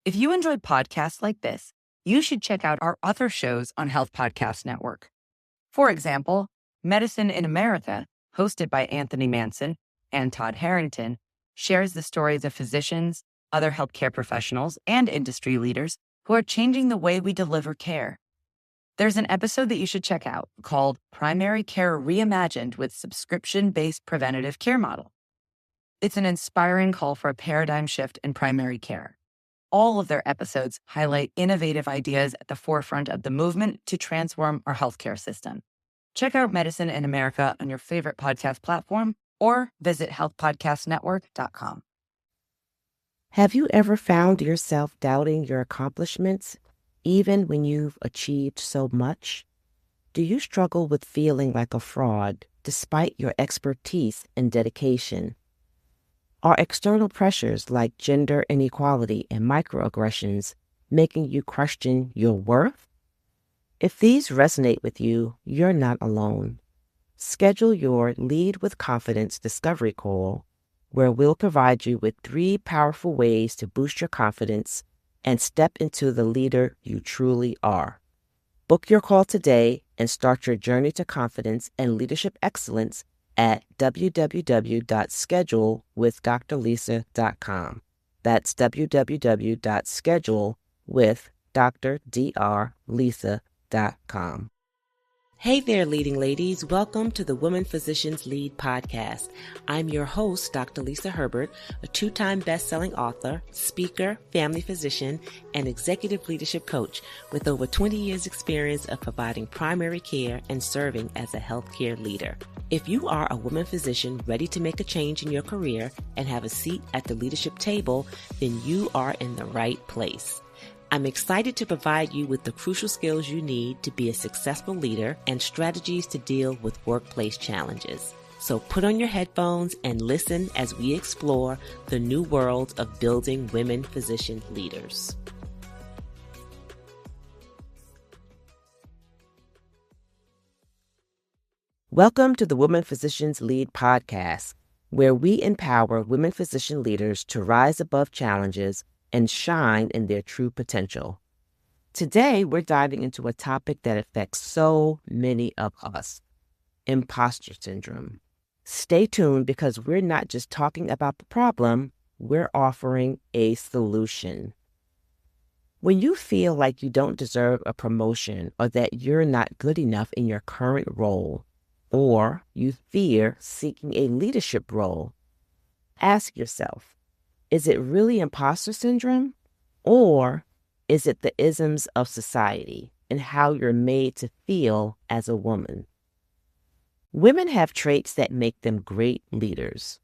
If you enjoy podcasts like this, you should check out our other shows on Health Podcast Network. For example, Medicine in America, hosted by Anthony Manson and Todd Harrington, shares the stories of physicians, other healthcare professionals, and industry leaders who are changing the way we deliver care. There's an episode that you should check out called Primary Care Reimagined with Subscription-Based Preventative Care Model. It's an inspiring call for a paradigm shift in primary care. All of their episodes highlight innovative ideas at the forefront of the movement to transform our healthcare system. Check out Medicine in America on your favorite podcast platform or visit healthpodcastnetwork.com. Have you ever found yourself doubting your accomplishments, even when you've achieved so much? Do you struggle with feeling like a fraud despite your expertise and dedication? Are external pressures like gender inequality and microaggressions making you question your worth? If these resonate with you, you're not alone. Schedule your Lead with Confidence discovery call, where we'll provide you with 3 powerful ways to boost your confidence and step into the leader you truly are. Book your call today and start your journey to confidence and leadership excellence at www.schedulewithdrlisa.com. That's www.schedulewithdrlisa.com. Hey there, leading ladies. Welcome to the Women Physicians Lead podcast. I'm your host, Dr. Lisa Herbert, a 2-time best-selling author, speaker, family physician, and executive leadership coach with over 20 years experience of providing primary care and serving as a healthcare leader. If you are a woman physician ready to make a change in your career and have a seat at the leadership table, then you are in the right place. I'm excited to provide you with the crucial skills you need to be a successful leader and strategies to deal with workplace challenges. So put on your headphones and listen as we explore the new world of building women physician leaders. Welcome to the Women Physicians Lead podcast, where we empower women physician leaders to rise above challenges and shine in their true potential. Today, we're diving into a topic that affects so many of us: imposter syndrome. Stay tuned, because we're not just talking about the problem, we're offering a solution. When you feel like you don't deserve a promotion or that you're not good enough in your current role, or you fear seeking a leadership role, ask yourself, is it really imposter syndrome, or is it the isms of society and how you're made to feel as a woman? Women have traits that make them great leaders.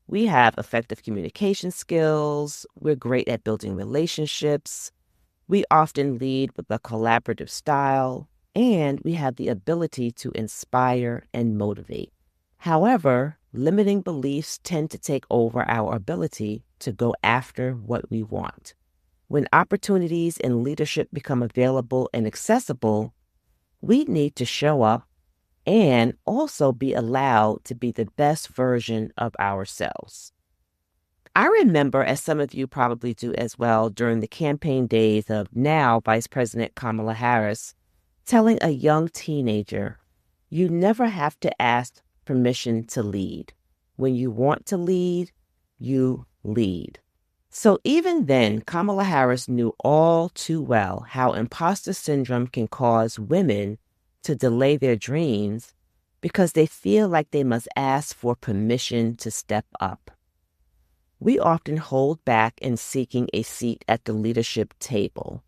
We have effective communication skills. We're great at building relationships. We often lead with a collaborative style, and we have the ability to inspire and motivate. However, limiting beliefs tend to take over our ability to go after what we want. When opportunities in leadership become available and accessible, we need to show up and also be allowed to be the best version of ourselves. I remember, as some of you probably do as well, during the campaign days of now Vice President Kamala Harris, telling a young teenager, you never have to ask permission to lead. When you want to lead, you lead. So even then, Kamala Harris knew all too well how imposter syndrome can cause women to delay their dreams because they feel like they must ask for permission to step up. We often hold back in seeking a seat at the leadership table.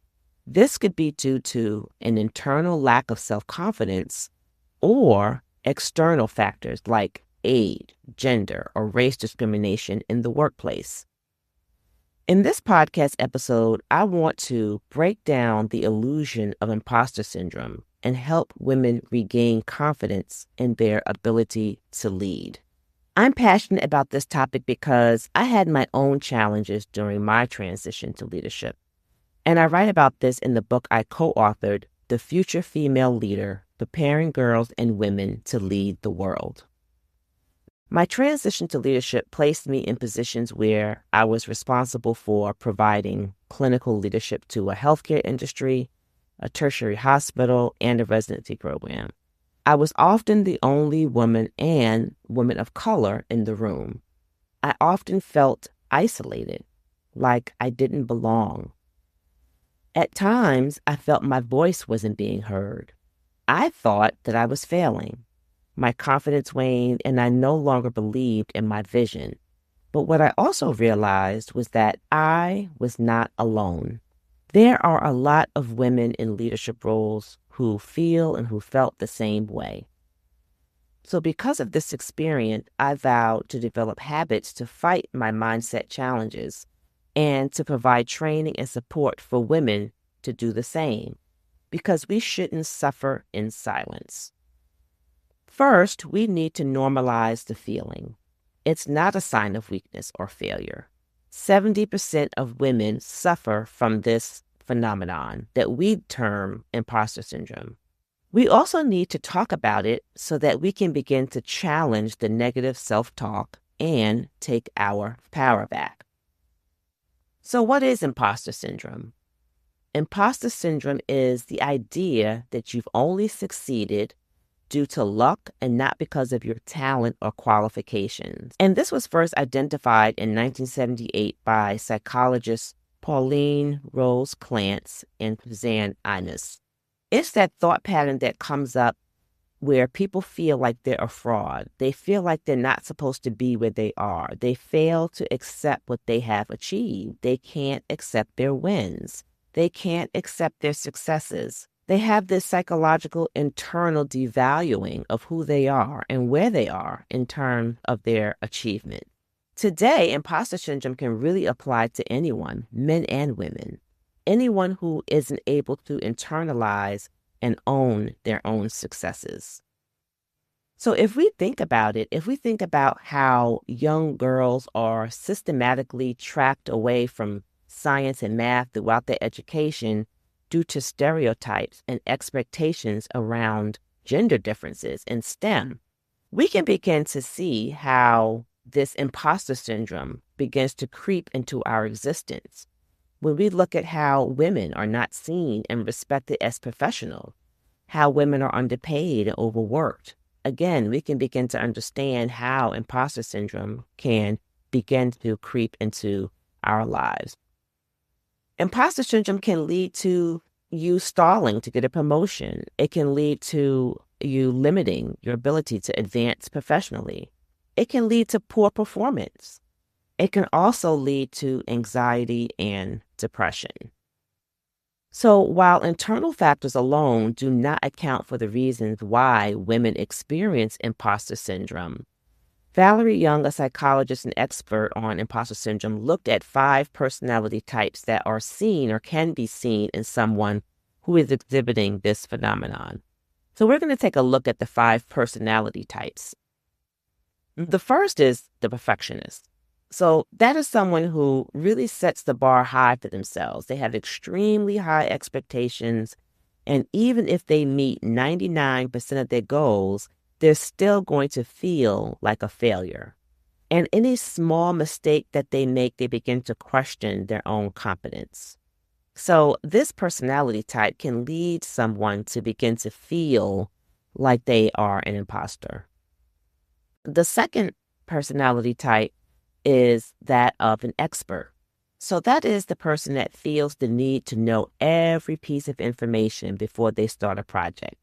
This could be due to an internal lack of self-confidence or external factors like age, gender, or race discrimination in the workplace. In this podcast episode, I want to break down the illusion of imposter syndrome and help women regain confidence in their ability to lead. I'm passionate about this topic because I had my own challenges during my transition to leadership. And I write about this in the book I co-authored, The Future Female Leader: Preparing Girls and Women to Lead the World. My transition to leadership placed me in positions where I was responsible for providing clinical leadership to a healthcare industry, a tertiary hospital, and a residency program. I was often the only woman and woman of color in the room. I often felt isolated, like I didn't belong. At times, I felt my voice wasn't being heard. I thought that I was failing. My confidence waned, and I no longer believed in my vision. But what I also realized was that I was not alone. There are a lot of women in leadership roles who feel and who felt the same way. So because of this experience, I vowed to develop habits to fight my mindset challenges and to provide training and support for women to do the same, because we shouldn't suffer in silence. First, we need to normalize the feeling. It's not a sign of weakness or failure. 70% of women suffer from this phenomenon that we term imposter syndrome. We also need to talk about it so that we can begin to challenge the negative self-talk and take our power back. So what is imposter syndrome? Imposter syndrome is the idea that you've only succeeded due to luck and not because of your talent or qualifications. And this was first identified in 1978 by psychologists Pauline Rose Clance and Suzanne Innes. It's that thought pattern that comes up where people feel like they're a fraud. They feel like they're not supposed to be where they are. They fail to accept what they have achieved. They can't accept their wins. They can't accept their successes. They have this psychological internal devaluing of who they are and where they are in terms of their achievement. Today, imposter syndrome can really apply to anyone, men and women. Anyone who isn't able to internalize and own their own successes. So if we think about it, if we think about how young girls are systematically tracked away from science and math throughout their education due to stereotypes and expectations around gender differences in STEM, we can begin to see how this imposter syndrome begins to creep into our existence. When we look at how women are not seen and respected as professionals, how women are underpaid and overworked, again, we can begin to understand how imposter syndrome can begin to creep into our lives. Imposter syndrome can lead to you stalling to get a promotion. It can lead to you limiting your ability to advance professionally. It can lead to poor performance. It can also lead to anxiety and depression. So while internal factors alone do not account for the reasons why women experience imposter syndrome, Valerie Young, a psychologist and expert on imposter syndrome, looked at 5 personality types that are seen or can be seen in someone who is exhibiting this phenomenon. So we're going to take a look at the 5 personality types. The first is the perfectionist. So that is someone who really sets the bar high for themselves. They have extremely high expectations, and even if they meet 99% of their goals, they're still going to feel like a failure. And any small mistake that they make, they begin to question their own competence. So this personality type can lead someone to begin to feel like they are an imposter. The second personality type is that of an expert. So that is the person that feels the need to know every piece of information before they start a project.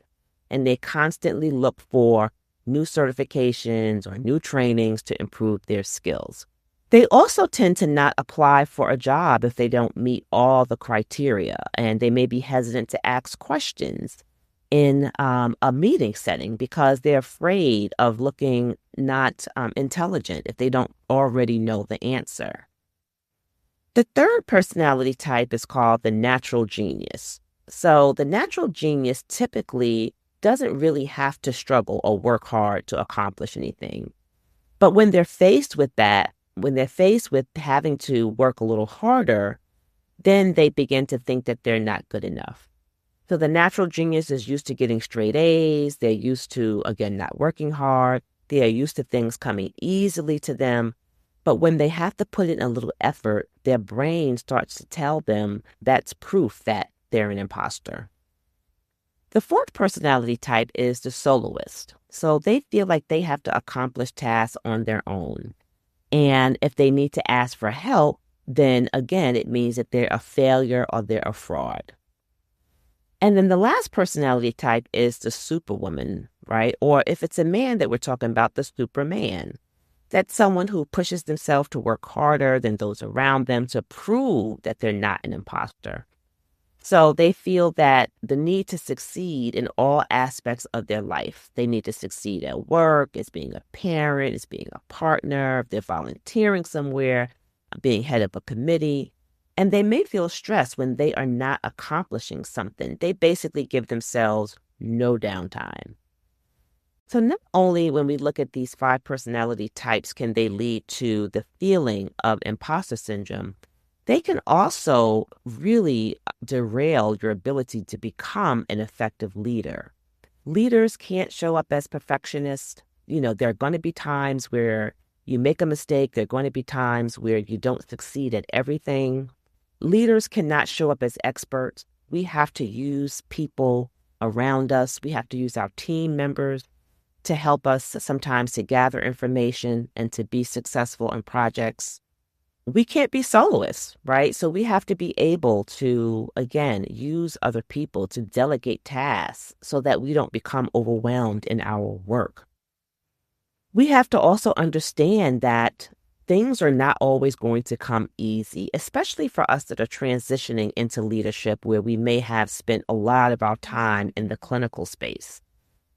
And they constantly look for new certifications or new trainings to improve their skills. They also tend to not apply for a job if they don't meet all the criteria, and they may be hesitant to ask questions in a meeting setting because they're afraid of looking not intelligent if they don't already know the answer. The third personality type is called the natural genius. So the natural genius typically doesn't really have to struggle or work hard to accomplish anything. But when they're faced with that, when they're faced with having to work a little harder, then they begin to think that they're not good enough. So the natural genius is used to getting straight A's. They're used to, again, not working hard. They are used to things coming easily to them. But when they have to put in a little effort, their brain starts to tell them that's proof that they're an imposter. The fourth personality type is the soloist. So they feel like they have to accomplish tasks on their own. And if they need to ask for help, then again, it means that they're a failure or they're a fraud. And then the last personality type is the superwoman, right? Or if it's a man that we're talking about, the superman. That's someone who pushes themselves to work harder than those around them to prove that they're not an imposter. So they feel that the need to succeed in all aspects of their life. They need to succeed at work, as being a parent, as being a partner, if they're volunteering somewhere, being head of a committee. And they may feel stressed when they are not accomplishing something. They basically give themselves no downtime. So not only when we look at these 5 personality types can they lead to the feeling of imposter syndrome, they can also really derail your ability to become an effective leader. Leaders can't show up as perfectionists. There are going to be times where you make a mistake. There are going to be times where you don't succeed at everything. Leaders cannot show up as experts. We have to use people around us. We have to use our team members to help us sometimes to gather information and to be successful in projects. We can't be soloists, right? So we have to be able to, again, use other people to delegate tasks so that we don't become overwhelmed in our work. We have to also understand that things are not always going to come easy, especially for us that are transitioning into leadership where we may have spent a lot of our time in the clinical space.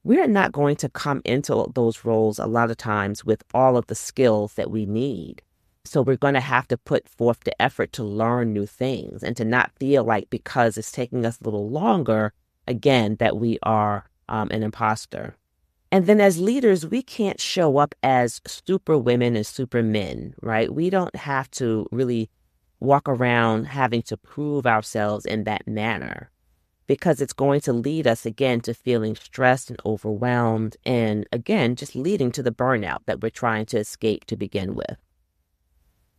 We're not going to come into those roles a lot of times with all of the skills that we need. So we're going to have to put forth the effort to learn new things and to not feel like because it's taking us a little longer, again, that we are an imposter. And then as leaders, we can't show up as super women and super men, right? We don't have to really walk around having to prove ourselves in that manner, because it's going to lead us, again, to feeling stressed and overwhelmed and, again, just leading to the burnout that we're trying to escape to begin with.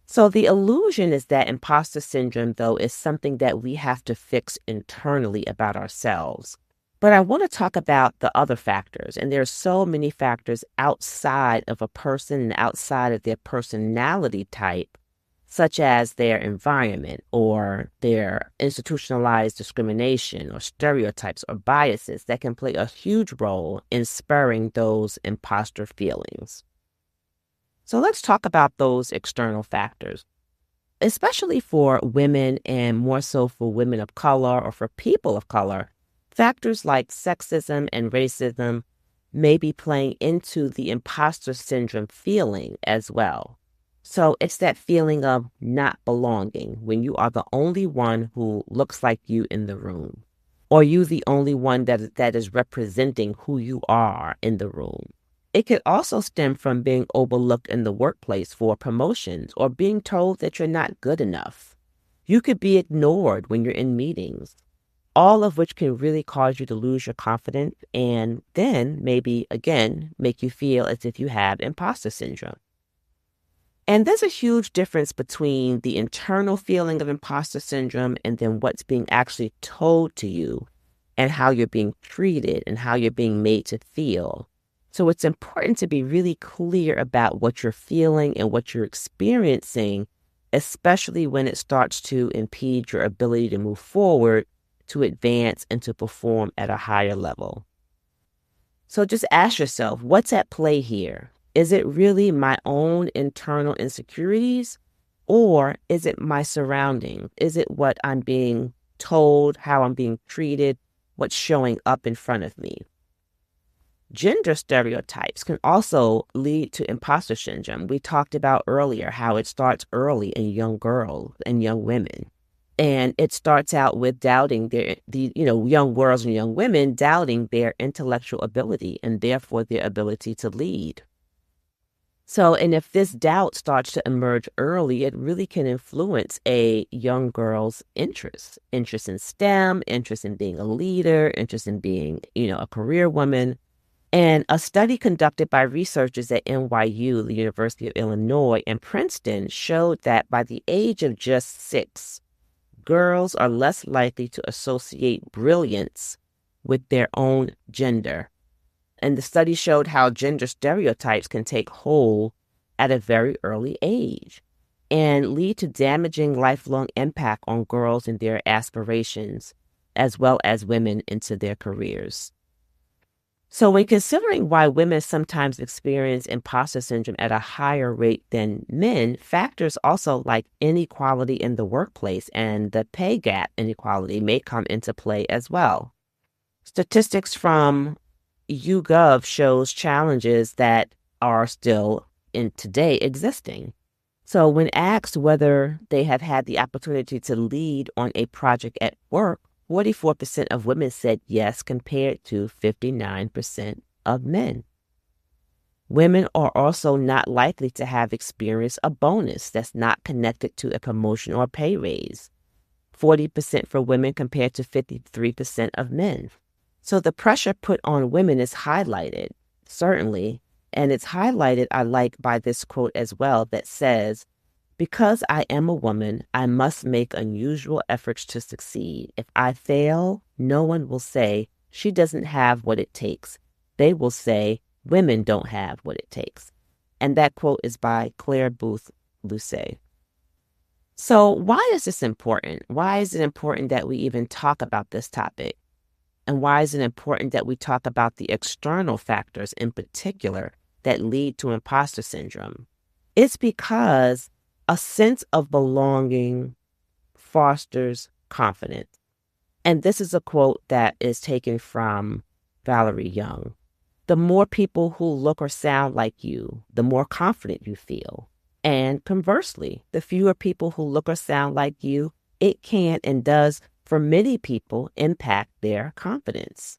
So the illusion is that imposter syndrome, though, is something that we have to fix internally about ourselves. But I want to talk about the other factors, and there are so many factors outside of a person and outside of their personality type, such as their environment or their institutionalized discrimination or stereotypes or biases that can play a huge role in spurring those imposter feelings. So let's talk about those external factors, especially for women and more so for women of color or for people of color. Factors like sexism and racism may be playing into the imposter syndrome feeling as well. So it's that feeling of not belonging when you are the only one who looks like you in the room, or you the only one that is representing who you are in the room. It could also stem from being overlooked in the workplace for promotions or being told that you're not good enough. You could be ignored when you're in meetings, all of which can really cause you to lose your confidence and then maybe, again, make you feel as if you have imposter syndrome. And there's a huge difference between the internal feeling of imposter syndrome and then what's being actually told to you and how you're being treated and how you're being made to feel. So it's important to be really clear about what you're feeling and what you're experiencing, especially when it starts to impede your ability to move forward, to advance, and to perform at a higher level. So just ask yourself, what's at play here? Is it really my own internal insecurities, or is it my surroundings? Is it what I'm being told, how I'm being treated, what's showing up in front of me? Gender stereotypes can also lead to imposter syndrome. We talked about earlier how it starts early in young girls and young women. And it starts out with doubting young girls and young women doubting their intellectual ability and therefore their ability to lead. So, and if this doubt starts to emerge early, it really can influence a young girl's interest in STEM, interest in being a leader, interest in being, a career woman. And a study conducted by researchers at NYU, the University of Illinois, and Princeton showed that by the age of just 6, girls are less likely to associate brilliance with their own gender. And the study showed how gender stereotypes can take hold at a very early age and lead to damaging lifelong impact on girls and their aspirations, as well as women into their careers. So when considering why women sometimes experience imposter syndrome at a higher rate than men, factors also like inequality in the workplace and the pay gap inequality may come into play as well. Statistics from YouGov shows challenges that are still in today existing. So when asked whether they have had the opportunity to lead on a project at work, 44% of women said yes, compared to 59% of men. Women are also not likely to have experienced a bonus that's not connected to a promotion or pay raise. 40% for women compared to 53% of men. So the pressure put on women is highlighted, certainly, and it's highlighted, I like, by this quote as well that says, "Because I am a woman, I must make unusual efforts to succeed. If I fail, no one will say she doesn't have what it takes. They will say women don't have what it takes." And that quote is by Claire Booth Lucet. So why is this important? Why is it important that we even talk about this topic? And why is it important that we talk about the external factors in particular that lead to imposter syndrome? It's because a sense of belonging fosters confidence. And this is a quote that is taken from Valerie Young. The more people who look or sound like you, the more confident you feel. And conversely, the fewer people who look or sound like you, it can and does, for many people, impact their confidence.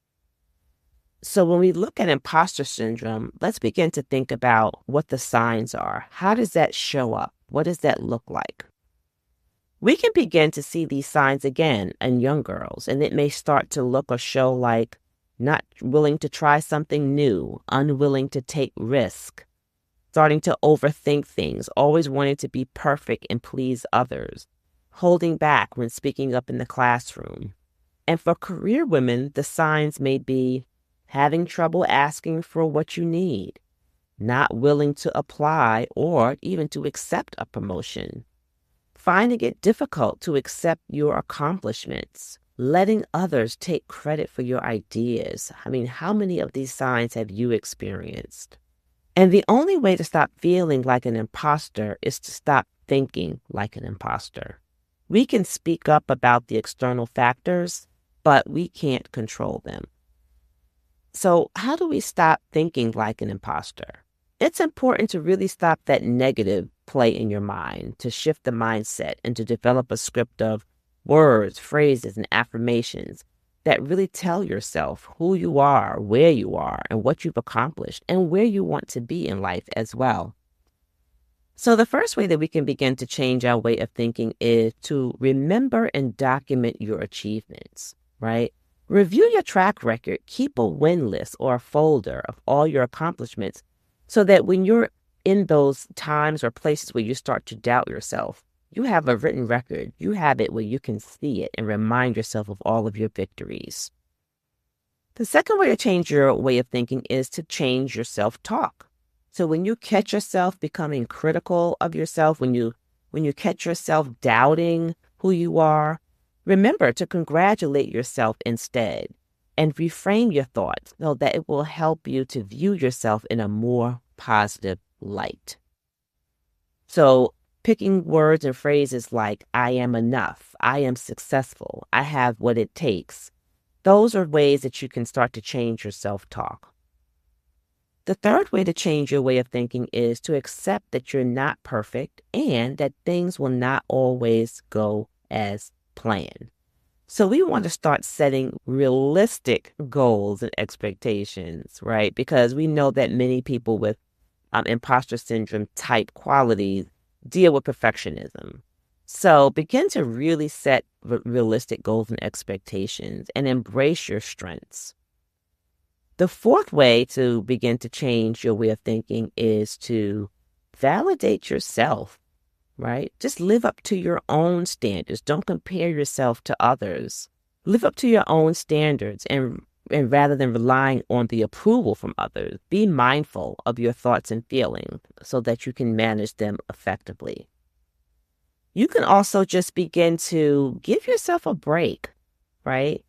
So when we look at imposter syndrome, let's begin to think about what the signs are. How does that show up? What does that look like? We can begin to see these signs again in young girls, and it may start to look or show like not willing to try something new, unwilling to take risk, starting to overthink things, always wanting to be perfect and please others, holding back when speaking up in the classroom. And for career women, the signs may be having trouble asking for what you need, not willing to apply or even to accept a promotion, finding it difficult to accept your accomplishments, letting others take credit for your ideas. I mean, how many of these signs have you experienced? And the only way to stop feeling like an imposter is to stop thinking like an imposter. We can speak up about the external factors, but we can't control them. So how do we stop thinking like an imposter? It's important to really stop that negative play in your mind, to shift the mindset and to develop a script of words, phrases, and affirmations that really tell yourself who you are, where you are, and what you've accomplished, and where you want to be in life as well. So the first way that we can begin to change our way of thinking is to remember and document your achievements, right? Review your track record, keep a win list or a folder of all your accomplishments so that when you're in those times or places where you start to doubt yourself, you have a written record. You have it where you can see it and remind yourself of all of your victories. The second way to change your way of thinking is to change your self-talk. So when you catch yourself becoming critical of yourself, when you catch yourself doubting who you are, remember to congratulate yourself instead and reframe your thoughts so that it will help you to view yourself in a more positive light. So picking words and phrases like, I am enough, I am successful, I have what it takes. Those are ways that you can start to change your self-talk. The third way to change your way of thinking is to accept that you're not perfect and that things will not always go as planned. So we want to start setting realistic goals and expectations, right? Because we know that many people with imposter syndrome type qualities deal with perfectionism. So begin to really set realistic goals and expectations and embrace your strengths. The fourth way to begin to change your way of thinking is to validate yourself, right? Just live up to your own standards. Don't compare yourself to others. Live up to your own standards and rather than relying on the approval from others, be mindful of your thoughts and feelings so that you can manage them effectively. You can also just begin to give yourself a break, right?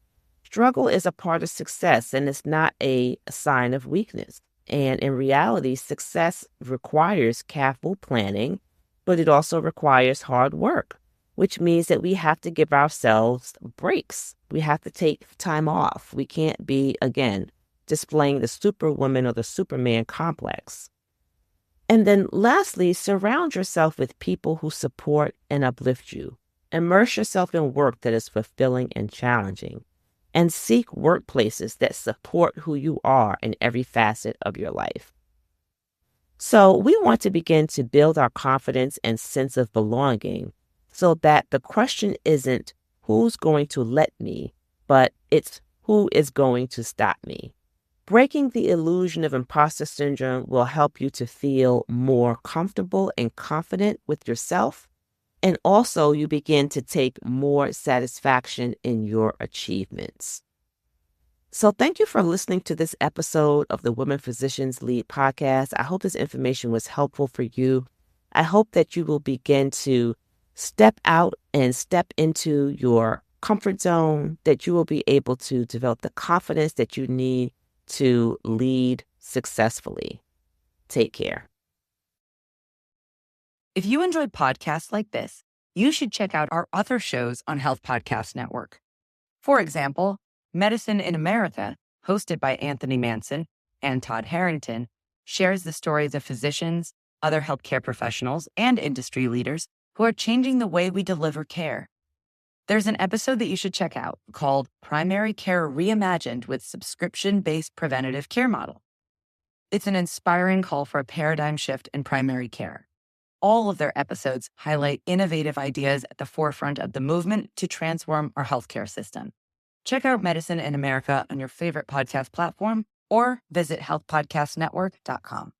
Struggle is a part of success and it's not a sign of weakness. And in reality, success requires careful planning, but it also requires hard work, which means that we have to give ourselves breaks. We have to take time off. We can't be, again, displaying the superwoman or the superman complex. And then lastly, surround yourself with people who support and uplift you. Immerse yourself in work that is fulfilling and challenging. And seek workplaces that support who you are in every facet of your life. So we want to begin to build our confidence and sense of belonging so that the question isn't who's going to let me, but it's who is going to stop me. Breaking the illusion of imposter syndrome will help you to feel more comfortable and confident with yourself. And also you begin to take more satisfaction in your achievements. So thank you for listening to this episode of the Women Physicians Lead podcast. I hope this information was helpful for you. I hope that you will begin to step out and step into your comfort zone, that you will be able to develop the confidence that you need to lead successfully. Take care. If you enjoyed podcasts like this, you should check out our other shows on Health Podcast Network. For example, Medicine in America, hosted by Anthony Manson and Todd Harrington, shares the stories of physicians, other healthcare professionals, and industry leaders who are changing the way we deliver care. There's an episode that you should check out called Primary Care Reimagined with Subscription-Based Preventative Care Model. It's an inspiring call for a paradigm shift in primary care. All of their episodes highlight innovative ideas at the forefront of the movement to transform our healthcare system. Check out Medicine in America on your favorite podcast platform or visit healthpodcastnetwork.com.